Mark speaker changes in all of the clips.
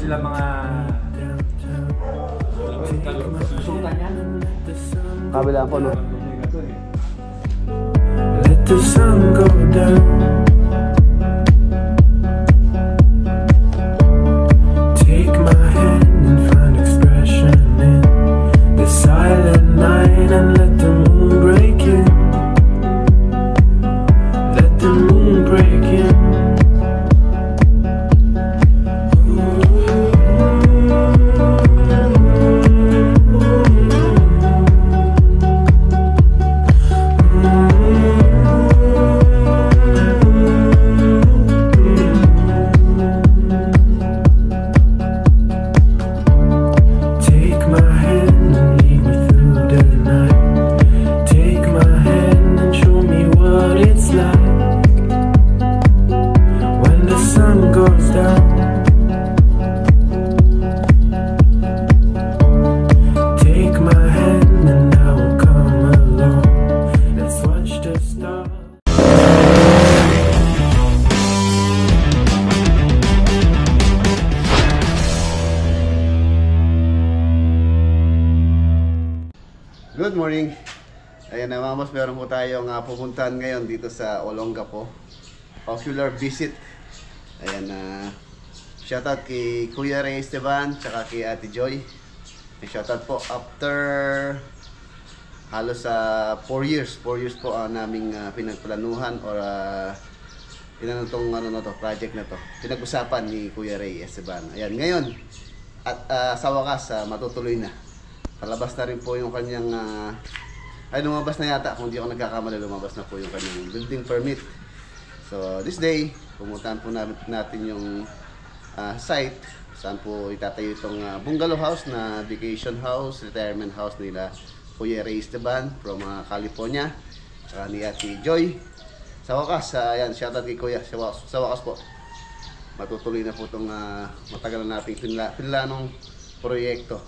Speaker 1: sila mga
Speaker 2: kabila po, no?
Speaker 3: Let the sun go down. Take my hand and find expression in the silent night and let the moon break in. Let the moon break in.
Speaker 2: Good morning. Ayan na mga boss, meron po tayong pupuntahan ngayon dito sa Olongapo. Ocular visit. Ayan shoutout kay Kuya Ray Esteban tsaka kay Ate Joy. Shoutout po after halos 4 years po naming pinagplanuhan or pinanutong project na to. Pinag-usapan ni Kuya Ray Esteban. Ayan ngayon at sa wakas matutuloy na. Palabas na rin po yung kanyang ay lumabas na yata, kung di ako nagkakamali, lumabas na po yung kanyang building permit. So this day pumuntahan po natin yung site saan po itatayo itong bungalow house na vacation house, retirement house nila Kuya Ray Esteban from California saka ni Ate Joy. Sa wakas ayan, shoutout kay Kuya. Sa wakas po matutuloy na po itong matagal na nating pinlanong proyekto.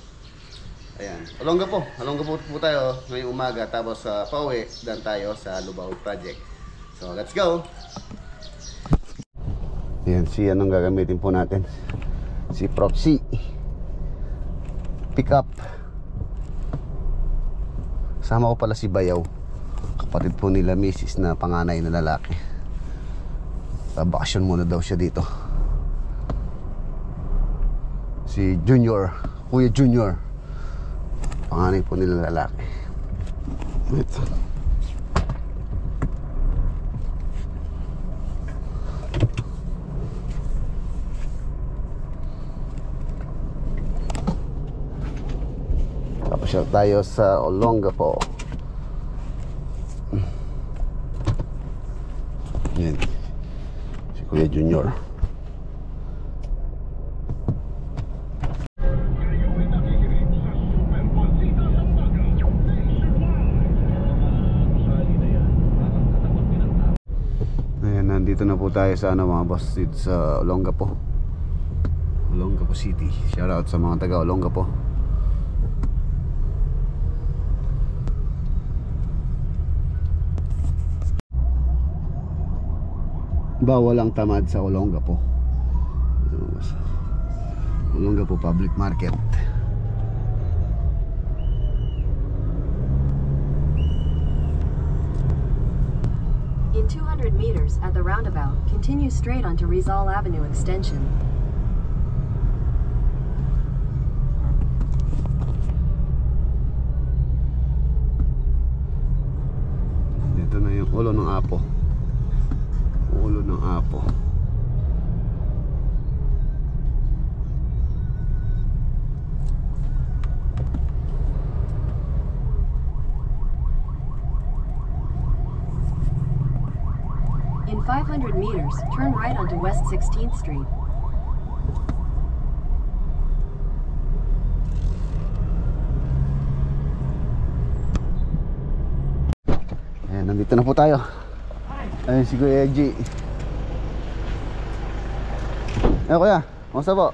Speaker 2: Ayan, Olongapo po tayo ngayong umaga, tapos pauwi dan tayo sa Lubao project. So let's go. Ayan, anong gagamitin po natin? Si Proxy pick up. Sama ko pala si Bayaw, kapatid po nila Mrs. na panganay na lalaki. Bakasyon muna daw siya dito. Si Junior, Kuya Junior, panganay po nila lalaki. Ito. Tapos tayo sa Olongapo. Yan, si Kuya Junior. Nandito na po tayo sa mga boss dito sa Olongapo City. Shout out sa mga taga Olongapo. Bawal ang tamad sa Olongapo Public Market.
Speaker 4: In 200 meters at the roundabout, continue straight onto Rizal Avenue Extension.
Speaker 2: Dito na yung ulo ng Apo. Ulo ng Apo.
Speaker 4: In 500 meters, turn right onto West 16th Street.
Speaker 2: Ayan, nandito na po tayo. Ayun si Kuya G. Ayan Kuya, kamusta po?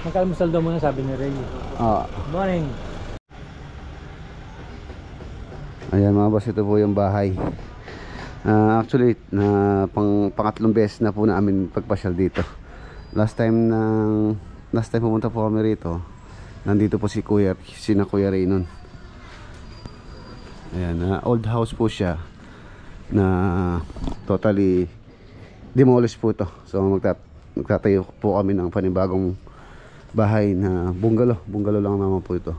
Speaker 1: magkalmusal daw muna, sabi ni Ray. Good morning.
Speaker 2: Ayan mga boss, ito po yung bahay. Actually, pangatlong beses na po namin pagpasyal dito. Last time ng last time pumunta po kami rito, nandito po sina Kuya Ray nun. Ayan, old house po siya na totally demolished po to. So magtatayo po kami ng panibagong bahay na bungalow lang naman po ito.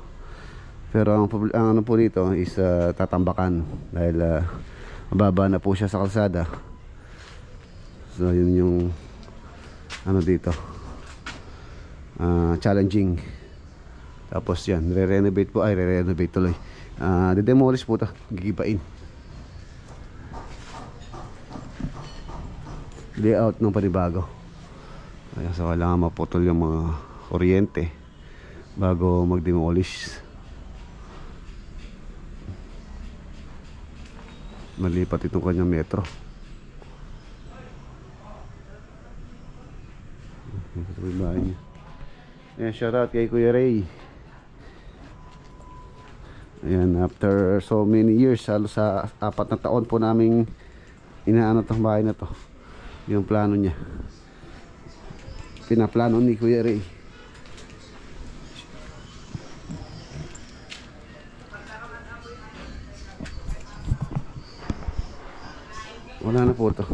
Speaker 2: Pero ang ano po dito is tatambakan dahil mababa na po siya sa kalsada. So yun yung ano dito, challenging. Tapos yan, re-renovate tuloy. Didemolish po ito, gigibain. Layout ng panibago. Kaya so kailangan maputol yung mga kuryente bago mag-demolish. Malipat itong kanyang metro. Ito yung bahay niya. Ayan, shout out kay Kuya Ray. Ayan, after so many years, halos sa 4 na taon po naming inaano itong bahay na to. Yung plano niya, pinaplano ni Kuya Ray. Wala na po ito.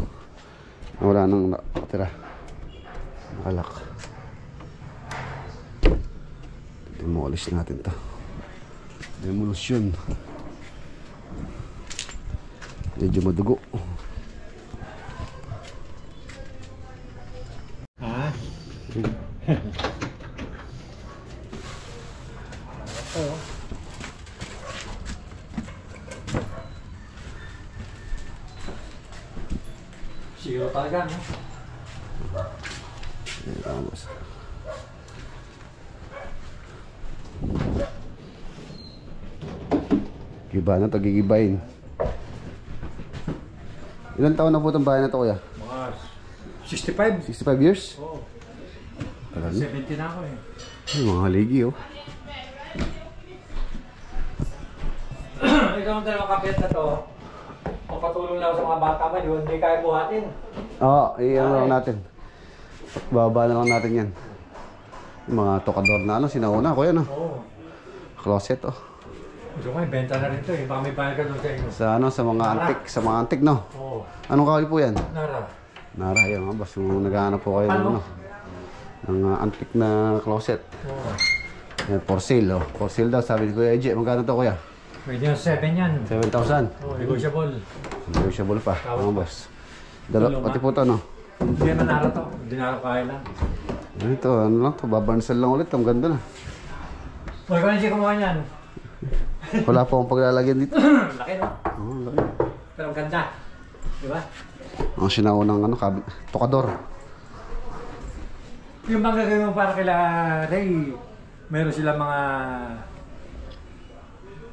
Speaker 2: Wala nang nakatira. Nakalak. Demolish natin to. Demolition. Medyo madugo.
Speaker 1: Ah? Oo. Siguro talaga, no?
Speaker 2: Ayan, vamos. Giba na to, gigibain. Ilan taon na po itong bahay na to, kuya?
Speaker 1: Mga 65.
Speaker 2: 65 years?
Speaker 1: Oo.
Speaker 2: Alam niyo?
Speaker 1: 70 na ako eh.
Speaker 2: Ay, mga haligi, oh.
Speaker 1: Ikaw ang dalawang kapit na to. Papatulong lang sa mga bata ba yun, hindi kaya buhatin.
Speaker 2: Oo, iyan lang natin. Baba na lang natin yan. Yung mga tokador na ano, sinauna, kuya, no?
Speaker 1: Oo.
Speaker 2: Closet, oh.
Speaker 1: Gusto ko, benta na rin to eh. Baka may bayad ka doon sa inyo.
Speaker 2: Sa ano, sa mga antik, no?
Speaker 1: Oo.
Speaker 2: Anong kahoy po yan?
Speaker 1: Nara.
Speaker 2: Nara, yan, mga bas. Kung naghahanap po kayo ng ano, ng antik na closet.
Speaker 1: Oo.
Speaker 2: Yan, for sale, oh. For sale daw, sabi ni Kuya EJ. Magkano to, kuya?
Speaker 1: Pwede yung 7 yan.
Speaker 2: 7,000.
Speaker 1: Oo, negotiable.
Speaker 2: Negotiable pa, mga boss. Pati po to, no?
Speaker 1: Hindi naman nara to. Hindi nara kaya lang.
Speaker 2: Ito, ano lang to, babansal lang ulit. Ang ganda na.
Speaker 1: Huwag ko na siya kumuha niyan.
Speaker 2: Wala po akong paglalagyan dito.
Speaker 1: Laki no?
Speaker 2: Oo, laki.
Speaker 1: Pero ang ganda. Di ba?
Speaker 2: Ang sinaunang ano, tokador.
Speaker 1: Yung mga gagawin mo para kila Ray, meron sila mga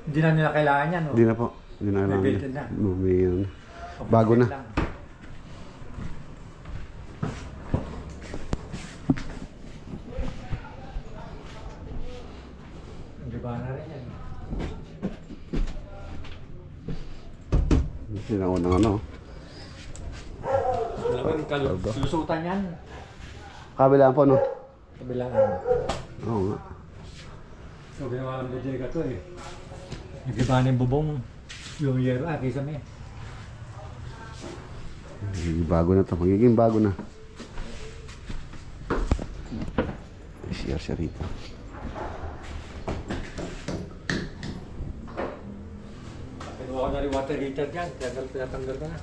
Speaker 1: hindi na nila kailangan yan. No?
Speaker 2: Hindi na po. Hindi na
Speaker 1: May
Speaker 2: kailangan.
Speaker 1: built-in na.
Speaker 2: May, bago na.
Speaker 1: Lang. Di ba na rin yan?
Speaker 2: Sinaunang ano.
Speaker 1: Talagang lusutan yan.
Speaker 2: Kabilaan po, no?
Speaker 1: Kabilangan.
Speaker 2: Oo nga.
Speaker 1: So, ginawa ng bodega to eh. Nagiba ng bubong yung yero, kisame.
Speaker 2: Bago na to. Magiging bago na. Share siya rito.
Speaker 1: Kinuha ko na rin water heater dyan, kaya pinatanggal ko na.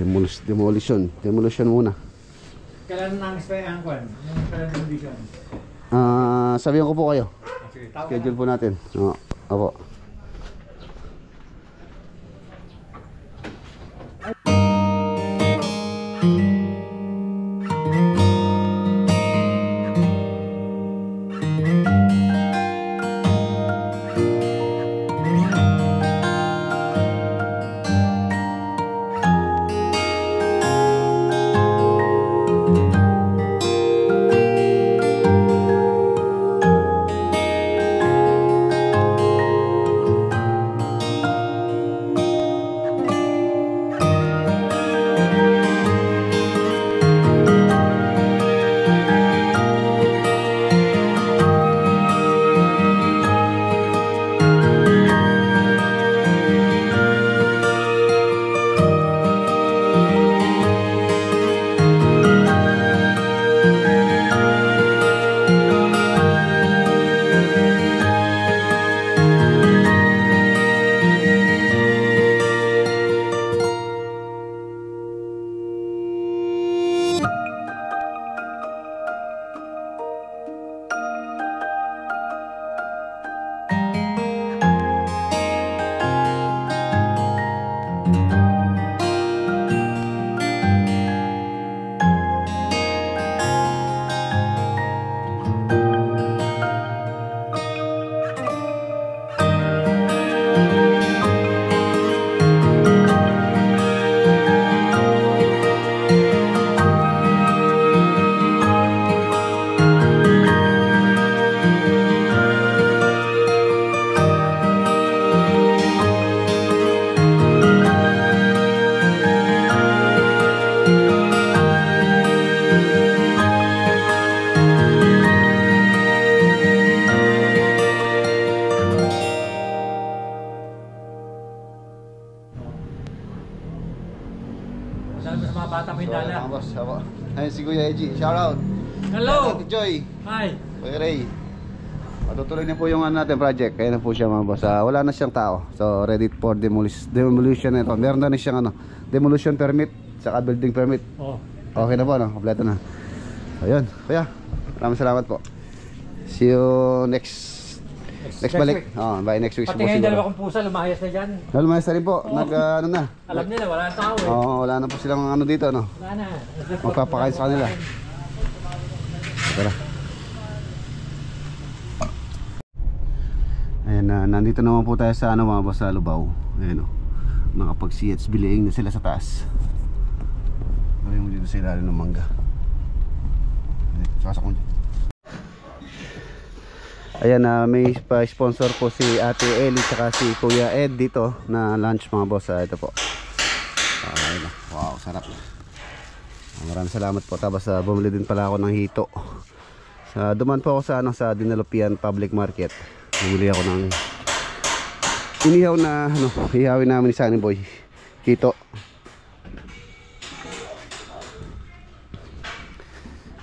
Speaker 2: Demolition muna.
Speaker 1: Kailan nangis pa yung angkwan? Yung kailan condition?
Speaker 2: Sabihan ko po kayo.
Speaker 1: Sige, tawag ka
Speaker 2: Schedule
Speaker 1: na.
Speaker 2: po natin. Oo. Opo.
Speaker 1: Sabi sa mga bata mo yung
Speaker 2: So,
Speaker 1: dala.
Speaker 2: mga boss, ako. Ayun si Kuya Eji. Shoutout.
Speaker 1: Hello!
Speaker 2: Ate Joy.
Speaker 1: Hi!
Speaker 2: Kuya Ray. Matutuloy na po yung natin project. Kaya na po siya mga boss. Wala na siyang tao. So ready for demolition na ito. Meron na siyang demolition permit saka building permit.
Speaker 1: Oh.
Speaker 2: Okay na po, no? Kompleto na. Ayun, kuya. Maraming salamat po. See you next balik.
Speaker 1: week.
Speaker 2: By next week.
Speaker 1: Pati ngayon dalawa kong pusa, lumayas na dyan.
Speaker 2: Lumayas na rin po.
Speaker 1: Oo.
Speaker 2: Ano na.
Speaker 1: Alam nila, wala na tao eh.
Speaker 2: Oo, wala na po silang dito, no?
Speaker 1: Wala na.
Speaker 2: Magpapakain sa kanila. Tara. Ayan, nandito naman po tayo sa mga boss, sa Lubao. Ayan, nakapag-CHB laying na sila sa taas. Gawin mo dito sa ilalim ng mangga. Sasak mo dyan. Ayan, may pa-sponsor po si Ate Ellie tsaka si Kuya Ed dito na lunch mga boss. Ito po. Ayan, wow, sarap. Maraming salamat po. Tapos bumili din pala ako ng hito. Duman po ako sa Dinalupian Public Market. Bumili ako ng inihaw na hihawin namin ni Sunny Boy. Hito.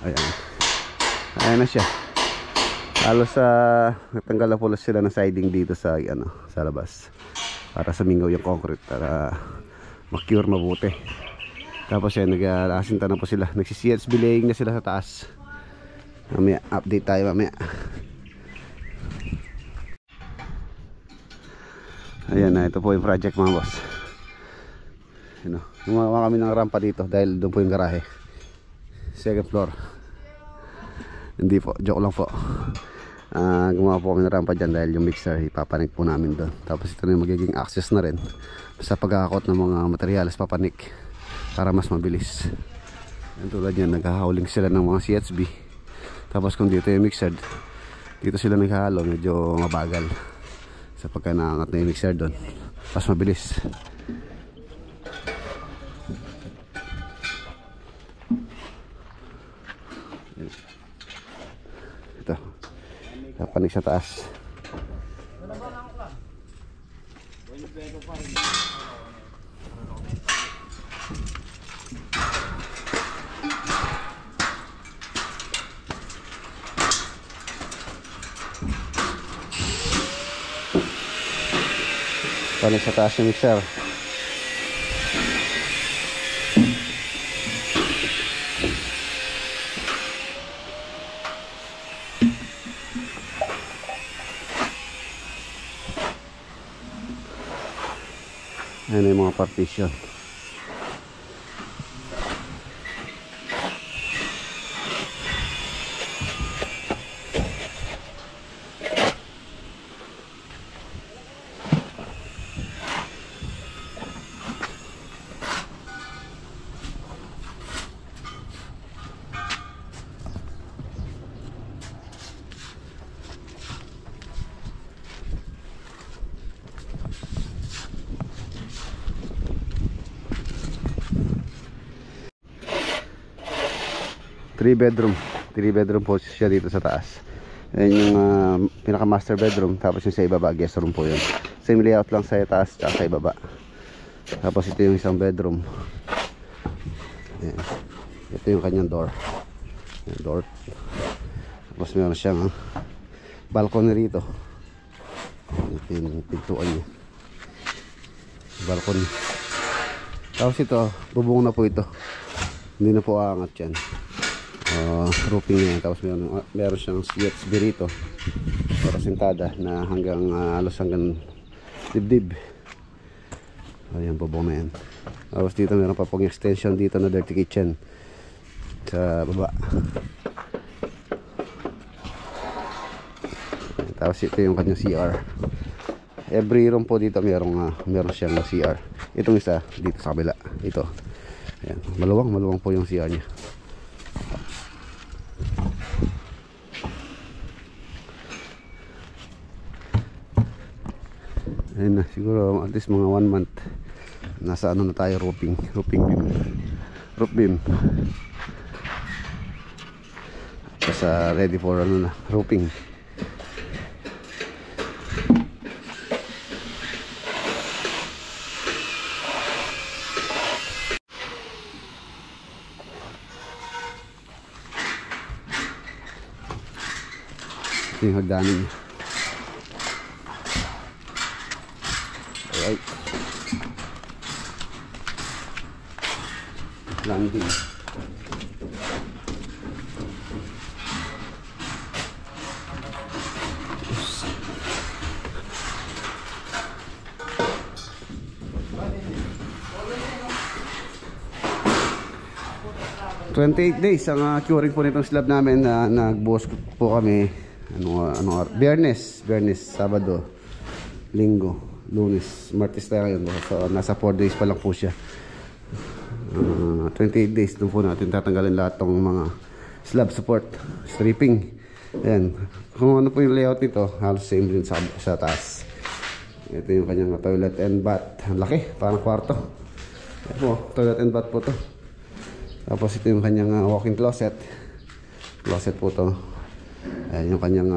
Speaker 2: Ayan. Ayan na siya. Halos natanggal na po sila ng siding dito sa labas para sumingaw yung concrete para ma-cure mabuti. Tapos yan, nag-asinta na po sila. Nagsi-CHB laying na sila sa taas. Mamaya, update tayo mamaya. Ayan na, ito po yung project mga boss. Gumawa kami ng rampa dito dahil doon po yung garahe. Second floor. Hindi po, joke lang po. Gumawa po kami ng rampa dyan dahil yung mixer ipapanik po namin doon. Tapos ito na yung magiging access na rin sa pagkakakot ng mga materyales papanik para mas mabilis. Yan, tulad yan, naghahauling sila ng mga CHB. Tapos kung dito yung mixer, dito sila naghahalo, medyo mabagal sa pagka naangat na yung mixer doon, mas mabilis. Ito kapanik sa taas. Panik sa taas yung mixer. Ayan yung mga partition. Three bedroom po siya dito sa taas. Ayan yung pinaka master bedroom. Tapos yung sa ibaba guest room po yun. Same layout lang sa taas at sa ibaba. Tapos ito yung isang bedroom. Ayan. Ito yung kanyang door. Ayan, door. Tapos meron siyang balcony rito. Ito yung pintuan niya. Balcony. Tapos ito, bubong na po ito. Hindi na po aangat yan. Roofing niya. Tapos meron siyang CHB rito para sentada na halos hanggang dibdib. Ayan, bubong na yan. Tapos dito meron pa pong extension dito na dirty kitchen sa baba. Ayan, tapos ito yung kanyang CR. Every room po dito meron siyang CR. Itong isa dito sa kabila. Ito. Ayan, maluwang po yung CR niya. Ayun na, siguro at least mga 1 month nasa na tayo, roofing beam, roof beam. Tapos ready for roofing. Ito yung hagdanan niya. Alright. Landing. $28 days ang curing po nitong slab namin na nagbuhos po kami Biyernes, Sabado, Linggo, Lunes, Martes tayo ngayon. So, nasa 4 days pa lang po siya. 28 days doon po natin tatanggalin lahat ng mga slab support, stripping. Ayan. Kung ano po yung layout nito, halos same din sa taas. Ito yung kanyang toilet and bath. Ang laki, parang kwarto. Ito po, toilet and bath po to. Tapos ito yung kanyang walk-in closet. Closet po to. Ayan yung kanyang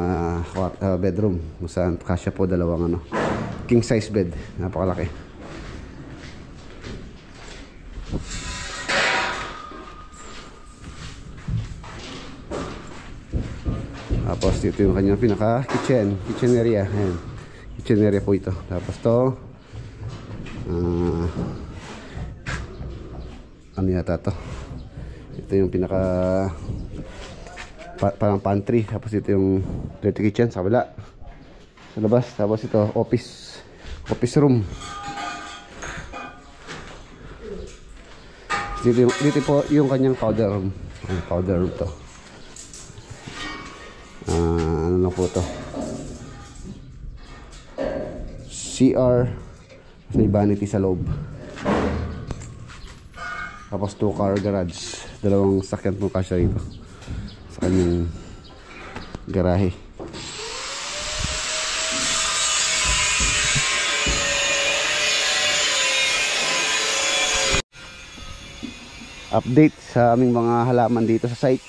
Speaker 2: bedroom. Kung saan kasya po dalawang king size bed. Napakalaki. Tapos ito yung kanyang pinaka kitchen area. Ayan. Kitchen area po ito. Tapos to ano yata to? Ito yung pinaka parang pantry. Tapos ito yung dirty kitchen sa kabila, sa labas. Tapos ito office room. Dito po yung kanyang powder room. Powder room to. Ano lang po to, CR. May vanity sa loob. Tapos 2-car garage. Dalawang sakyan po kasya rito sa kanyang garahe. Update sa aming mga halaman dito sa site.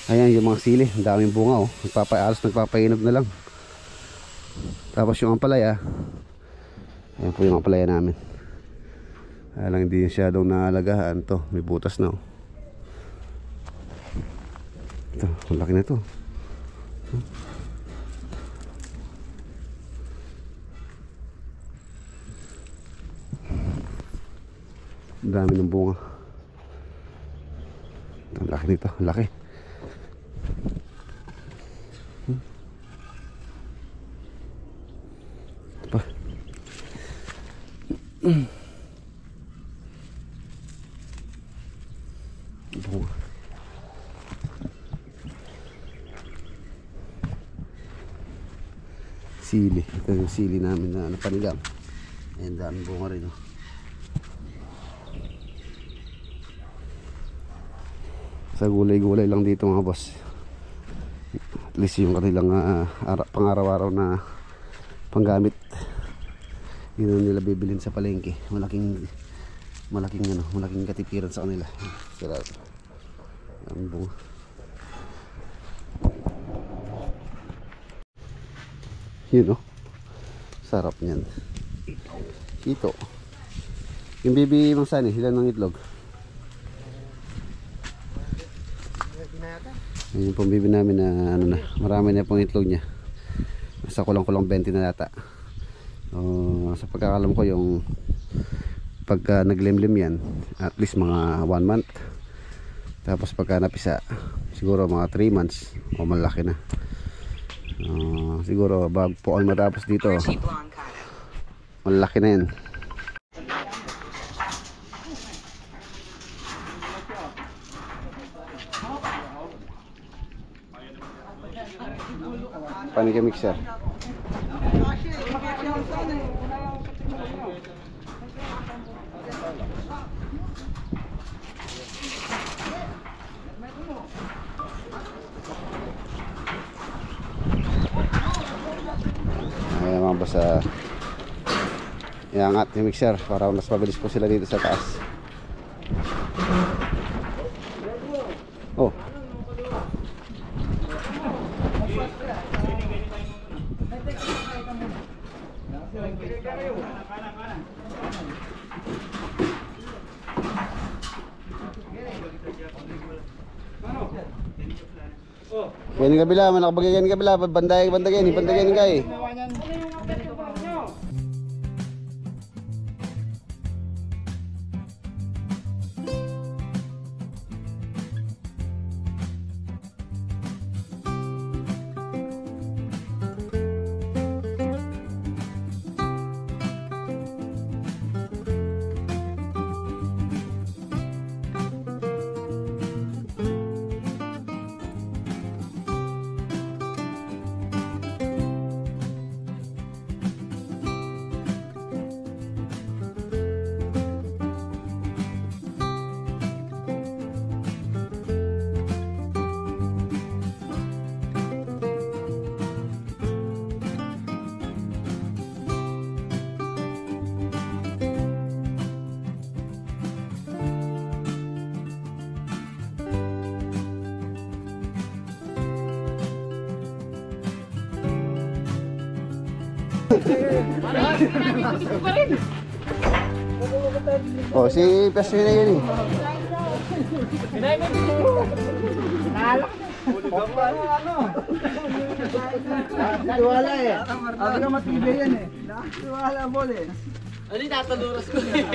Speaker 2: Ayan yung mga sili, ang daming bunga nagpapainog na lang. Tapos yung ampalaya, ayan po yung ampalaya namin. Alang hindi siya daw naalagaan to, may butas na Ito, ang laki na to. Ang dami ng bunga. Ito, ang laki nito, ang laki. Ito pa. Bunga. Sili. Ito yung sili namin na napanigang. Ayan, daming bunga rin. Sa gulay-gulay lang dito mga boss. At least yung kanilang pang-araw-araw na panggamit. Yun ang nila bibilin sa palengke. Malaking katipiran sa kanila. Sarap. Ang bunga. Yun sarap niyan. Ito yung baby Mang Sani, ilan ng itlog? Yung pong baby namin na marami na pong itlog niya. Nasa kulang-kulang 20 na yata. Sa pagkakalam ko yung pagka naglimlim yan at least mga 1 month. Tapos pagka napisa siguro mga 3 months o malaki na. Siguro bago po ang matapos dito malaki na yan. Panika mixer. Ayan mga boss, iangat yung mixer para mas mabilis po sila dito sa taas. Oh, Yan yung kabila, manakabagay yan yung kabila. Bandayan kay. Oh, si Peso na yun eh.
Speaker 5: Wala eh. Ako na matibay yan eh. Wala bol eh.
Speaker 6: Ano yung tataluras ko eh?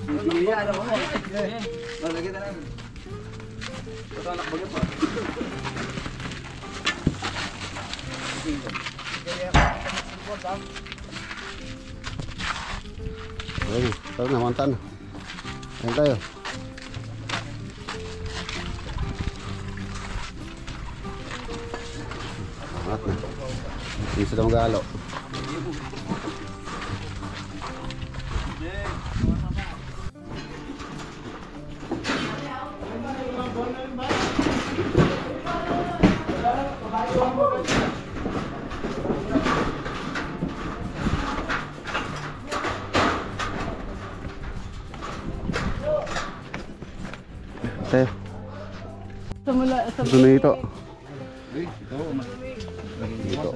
Speaker 5: Hindi, alam mo eh. Malagay na lang. Ito anak bagay pa.
Speaker 2: Ayun, tara na, mantan. Ayan tayo. Angat na. Hindi sila mag-aalo. Tayo. Ito na ito. Dito.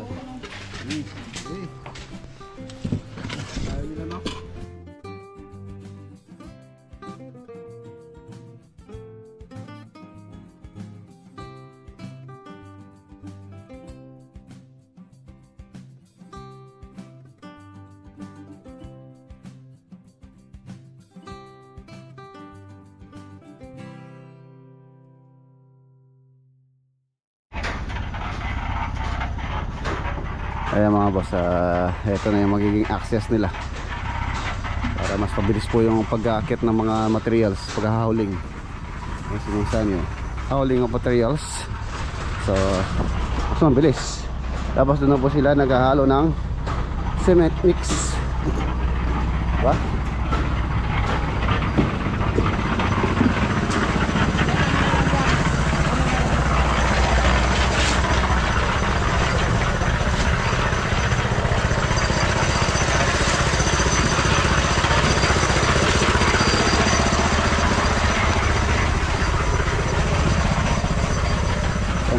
Speaker 2: Ayan mga boss, ito na yung magiging access nila para mas pabilis po yung pag-aakit ng mga materials, pag-hauling. Mas sinunsan nyo, hauling of materials. So, mas mabilis. Tapos doon na po sila naghahalo ng cement mix, diba?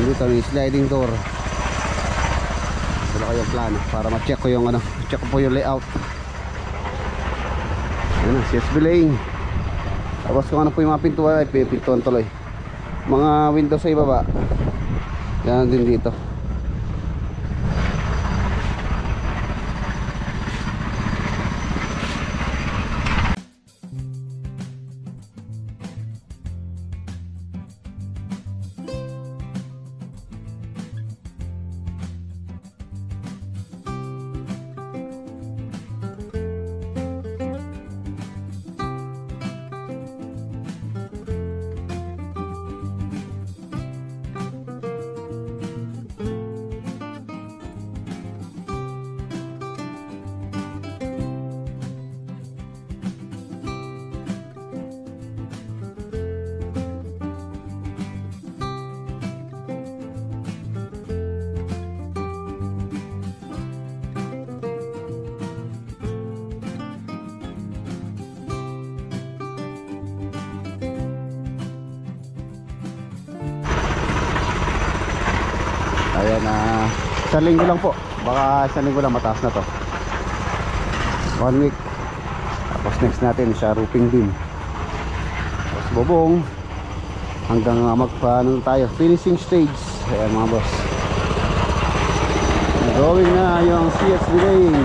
Speaker 2: Dito may sliding door. Wala kayong plano para ma-check ko yung check ko po yung layout. Ayan na, CSB lane. Tapos kung ano po yung mga pintuan, ay pintuan tuloy. Mga windows sa ibaba. Yan din dito. Ayan, isang linggo lang po. Baka isang linggo lang mataas na to. 1 week. Tapos next natin siya roofing beam. Tapos bubong. Hanggang magpa tayo finishing stage. Ayan mga boss. Going na yung CSB lane.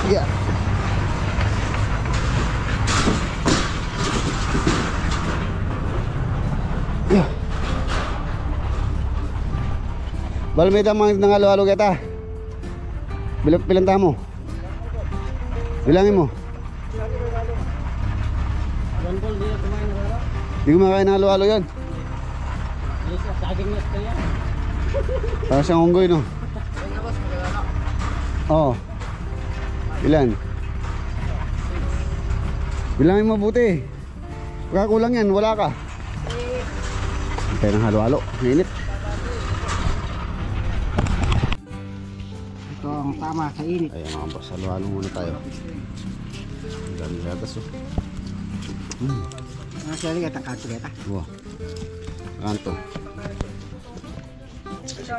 Speaker 2: Yeah. Yeah. Bal may damang halo-halo kita. Bilanta mo. Bilangin mo. Hindi ko makain ng halo-halo yan. Parang siyang unggoy, no? Oo. Ilan? Bilangin mo buti. Pagkakulang yan, wala ka. Tayo ng halo-halo. Mainit.
Speaker 5: Ito ang tama sa init.
Speaker 2: Ayan mga boss, halo-halo muna tayo. Ang dami gatas, oh.
Speaker 5: Masali ka tangkaso kita.
Speaker 2: Wow. Kanto.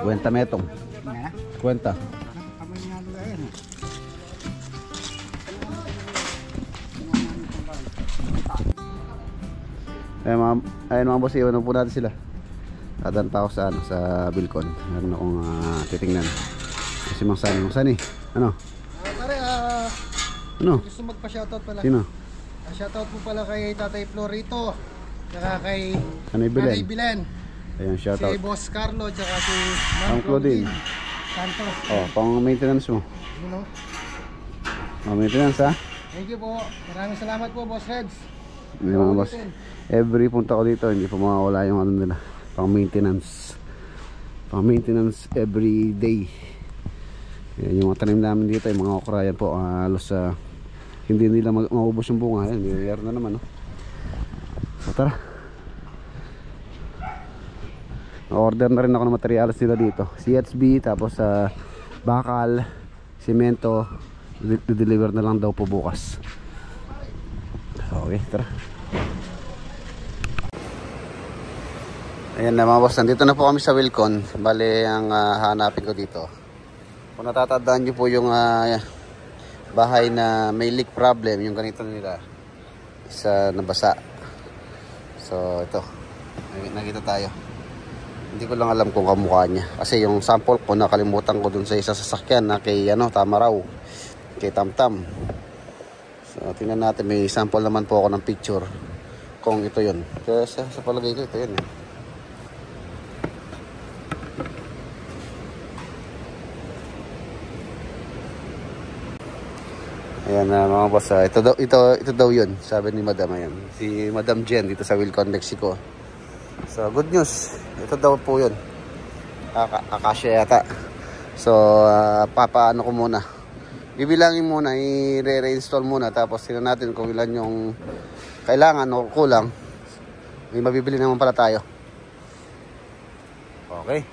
Speaker 2: Kwenta metong.
Speaker 5: Nga.
Speaker 2: Kwenta.
Speaker 5: Kamay nga lugar yan.
Speaker 2: Ayun mga boss, iwan po natin sila. Dadanta ako sa, sa Bilcon. Meron akong titingnan. Kasi Mang Sani. Ano?
Speaker 7: Pare,
Speaker 2: Ano?
Speaker 7: gusto magpa-shoutout pala.
Speaker 2: Sino?
Speaker 7: Shoutout po pala kay Tatay Florito, tsaka kay
Speaker 2: Nanay Belen.
Speaker 7: Nanay Bilen,
Speaker 2: Ayan,
Speaker 7: si
Speaker 2: shoutout.
Speaker 7: Boss Carlo, tsaka si
Speaker 2: Ma'am Claudine.
Speaker 7: Santos.
Speaker 2: Oh, pang maintenance mo.
Speaker 7: You know?
Speaker 2: Pang maintenance, ha?
Speaker 7: Thank you po. Maraming salamat po, Boss Reds.
Speaker 2: Hindi mga boss. Every punta ko dito, hindi pa mawawala yung ano nila. Pang maintenance. Pang maintenance every day. Yan, yung mga tanim namin dito, yung mga okra yan po, halos hindi nila maubos yung bunga. Yan, niliyar na naman, no? So tara. Na-order na rin ako ng materials nila dito. CHB, tapos bakal, simento. I-deliver na lang daw po bukas. Okay, tara. Ayan na mga boss, nandito na po kami sa Wilcon. Bale, ang hanapin ko dito, kung natatandaan nyo po yung bahay na may leak problem, yung ganito nila, isa nabasa. So ito, nakita tayo. Hindi ko lang alam kung kamukha niya, kasi yung sample ko nakalimutan ko dun sa isa sasakyan na kay tama raw, kay Tamtam. So tingnan natin, may sample naman po ako ng picture kung ito yun. Kaya sa palagay ko ito yun, eh. Ayan mga boss, ito daw yun, sabi ni Madam. Ayan, si Madam Jen dito sa Wilcon, Mexico. So good news, ito daw po yun, akasya yata. So papaano ko muna, bibilangin muna, i-reinstall muna, tapos tingnan natin kung ilan yung kailangan o kulang. May mabibili naman pala tayo. Okay.